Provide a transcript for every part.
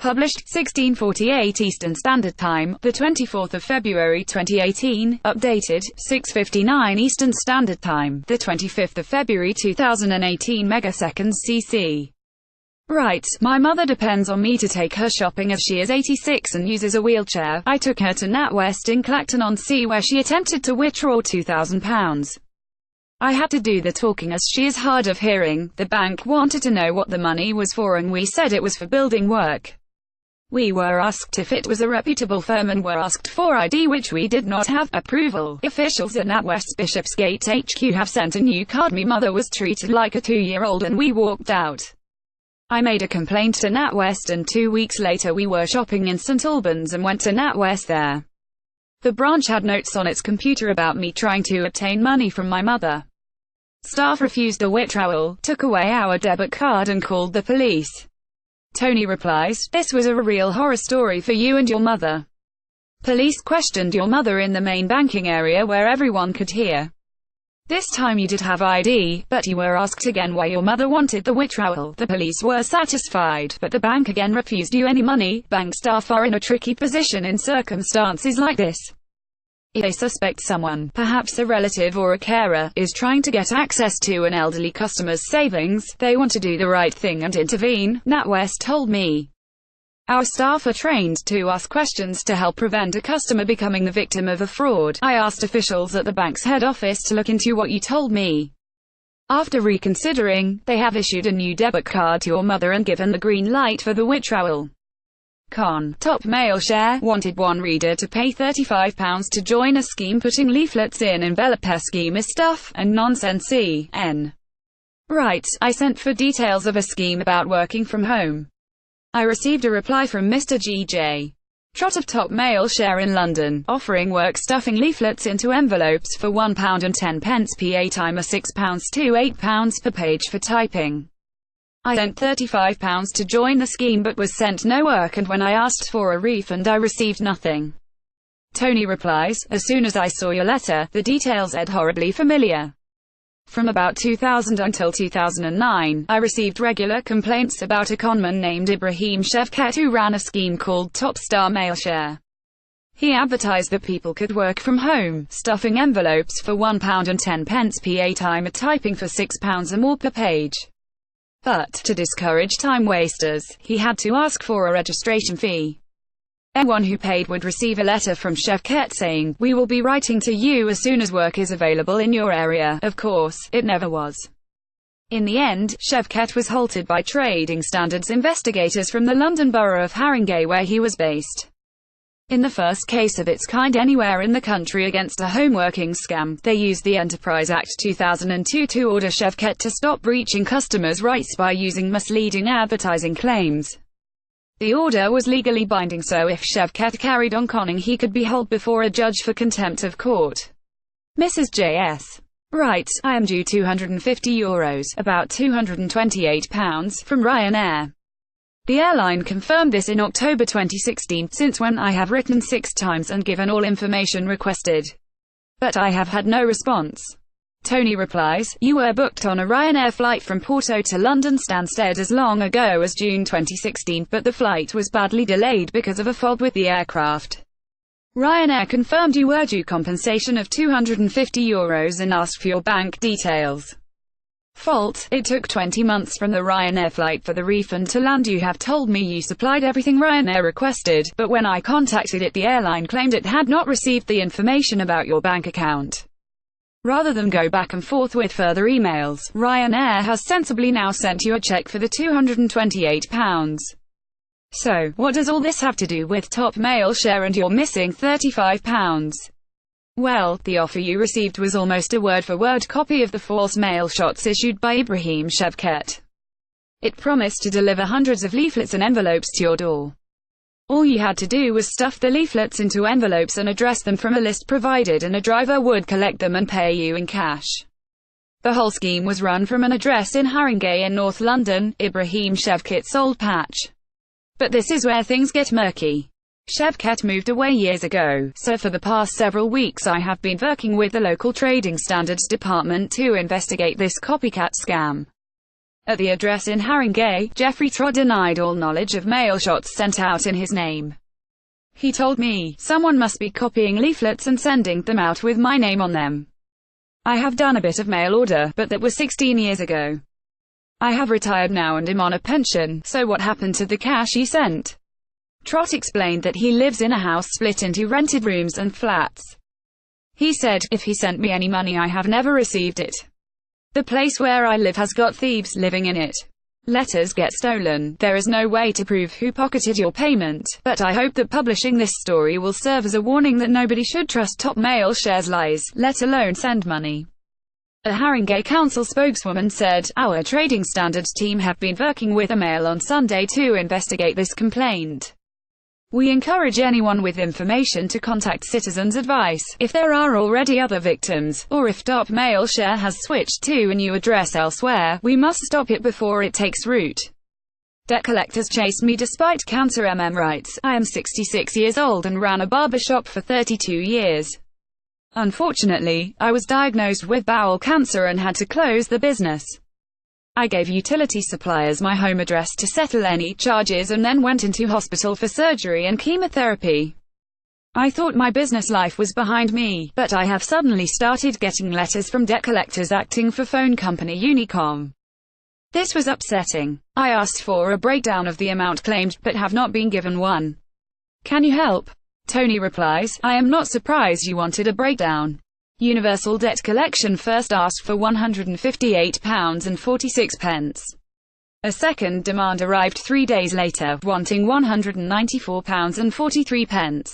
Published, 1648 Eastern Standard Time, the 24th of February 2018. Updated, 6:59 Eastern Standard Time, the 25th of February 2018. Megaseconds CC. Right, my mother depends on me to take her shopping as she is 86 and uses a wheelchair. I took her to NatWest in Clacton-on-Sea where she attempted to withdraw £2,000. I had to do the talking as she is hard of hearing. The bank wanted to know what the money was for and we said it was for building work. We were asked if it was a reputable firm and were asked for ID, which we did not have. Approval. Officials at NatWest Bishopsgate HQ have sent a new card. My mother was treated like a 2-year-old and we walked out. I made a complaint to NatWest and 2 weeks later we were shopping in St Albans and went to NatWest there. The branch had notes on its computer about me trying to obtain money from my mother. Staff refused a witrawal, took away our debit card and called the police. Tony replies, "This was a real horror story for you and your mother." Police questioned your mother in the main banking area where everyone could hear. This time you did have ID, but you were asked again why your mother wanted the witrawal. The police were satisfied, but the bank again refused you any money. Bank staff are in a tricky position in circumstances like this. If they suspect someone, perhaps a relative or a carer, is trying to get access to an elderly customer's savings, they want to do the right thing and intervene, NatWest told me. Our staff are trained to ask questions to help prevent a customer becoming the victim of a fraud. I asked officials at the bank's head office to look into what you told me. After reconsidering, they have issued a new debit card to your mother and given the green light for the witrawal. Con. Top mail share wanted one reader to pay £35 to join a scheme putting leaflets in envelope. Scheme is stuff and nonsense. N. Right, I sent for details of a scheme about working from home. I received a reply from Mr. G.J. Trott of Top Mail Share in London, offering work stuffing leaflets into envelopes for £1.10 per time or £6 to £8 per page for typing. I sent £35 to join the scheme but was sent no work, and when I asked for a refund I received nothing. Tony replies, "As soon as I saw your letter, the details ed horribly familiar. From about 2000 until 2009, I received regular complaints about a conman named Ibrahim Shevket who ran a scheme called Top Star Mail Share. He advertised that people could work from home, stuffing envelopes for £1.10 per time or typing for £6 or more per page. But, to discourage time wasters, he had to ask for a registration fee. Anyone who paid would receive a letter from Shevket saying, 'We will be writing to you as soon as work is available in your area.' Of course, it never was. In the end, Shevket was halted by trading standards investigators from the London borough of Haringey where he was based. In the first case of its kind anywhere in the country against a homeworking scam, they used the Enterprise Act 2002 to order Shevket to stop breaching customers' rights by using misleading advertising claims. The order was legally binding, so if Shevket carried on conning he could be held before a judge for contempt of court. Mrs. J.S. Right, I am due €250, about £228, from Ryanair. The airline confirmed this in October 2016, since when I have written 6 times and given all information requested. But I have had no response. Tony replies, "You were booked on a Ryanair flight from Porto to London Stansted as long ago as June 2016, but the flight was badly delayed because of a fault with the aircraft. Ryanair confirmed you were due compensation of €250 and asked for your bank details. Fault: it took 20 months from the Ryanair flight for the refund to land. You have told me you supplied everything Ryanair requested, but when I contacted it the airline claimed it had not received the information about your bank account. Rather than go back and forth with further emails, Ryanair has sensibly now sent you a check for the £228. So, what does all this have to do with Top Mail Share and your missing £35? Well, the offer you received was almost a word-for-word copy of the false mail shots issued by Ibrahim Shevket. It promised to deliver hundreds of leaflets and envelopes to your door. All you had to do was stuff the leaflets into envelopes and address them from a list provided, and a driver would collect them and pay you in cash. The whole scheme was run from an address in Haringey in North London, Ibrahim Shevket's old patch. But this is where things get murky. Shevket moved away years ago, so for the past several weeks I have been working with the local trading standards department to investigate this copycat scam. At the address in Haringey, Jeffrey Trott denied all knowledge of mail shots sent out in his name. He told me, someone must be copying leaflets and sending them out with my name on them. I have done a bit of mail order, but that was 16 years ago. I have retired now and am on a pension, so what happened to the cash you sent? Trott explained that he lives in a house split into rented rooms and flats. He said, if he sent me any money I have never received it. The place where I live has got thieves living in it. Letters get stolen. There is no way to prove who pocketed your payment, but I hope that publishing this story will serve as a warning that nobody should trust top mail shares lies, let alone send money. A Haringey Council spokeswoman said, our trading standards team have been working with the Mail on Sunday to investigate this complaint. We encourage anyone with information to contact Citizens Advice, if there are already other victims, or if top mail share has switched to a new address elsewhere, we must stop it before it takes root. Debt collectors chase me despite cancer. Writes, I am 66 years old and ran a barber shop for 32 years. Unfortunately, I was diagnosed with bowel cancer and had to close the business. I gave utility suppliers my home address to settle any charges and then went into hospital for surgery and chemotherapy. I thought my business life was behind me, but I have suddenly started getting letters from debt collectors acting for phone company Unicom. This was upsetting. I asked for a breakdown of the amount claimed, but have not been given one. Can you help? Tony replies, I am not surprised you wanted a breakdown. Universal Debt Collection first asked for £158.46. A second demand arrived 3 days later, wanting £194.43.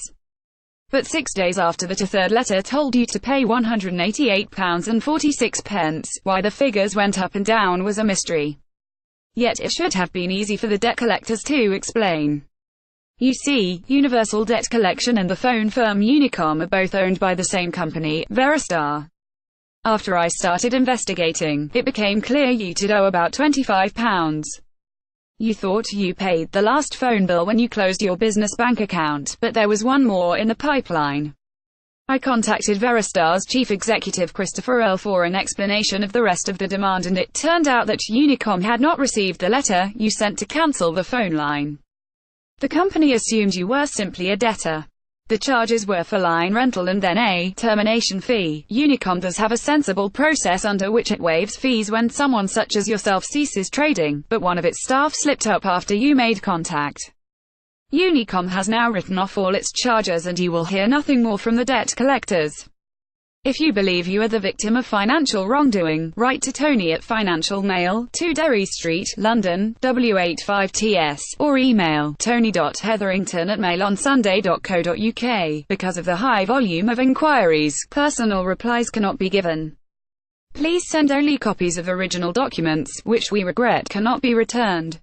But 6 days after that a third letter told you to pay £188.46. Why the figures went up and down was a mystery. Yet it should have been easy for the debt collectors to explain. You see, Universal Debt Collection and the phone firm Unicom are both owned by the same company, Veristar. After I started investigating, it became clear you did owe about £25. You thought you paid the last phone bill when you closed your business bank account, but there was one more in the pipeline. I contacted Veristar's chief executive Christopher Earle for an explanation of the rest of the demand, and it turned out that Unicom had not received the letter you sent to cancel the phone line. The company assumed you were simply a debtor. The charges were for line rental and then a termination fee. Unicom does have a sensible process under which it waives fees when someone such as yourself ceases trading, but one of its staff slipped up after you made contact. Unicom has now written off all its charges and you will hear nothing more from the debt collectors. If you believe you are the victim of financial wrongdoing, write to Tony at Financial Mail, 2 Derry Street, London, W85TS, or email tony.hetherington@mailonsunday.co.uk. Because of the high volume of inquiries, personal replies cannot be given. Please send only copies of original documents, which we regret cannot be returned.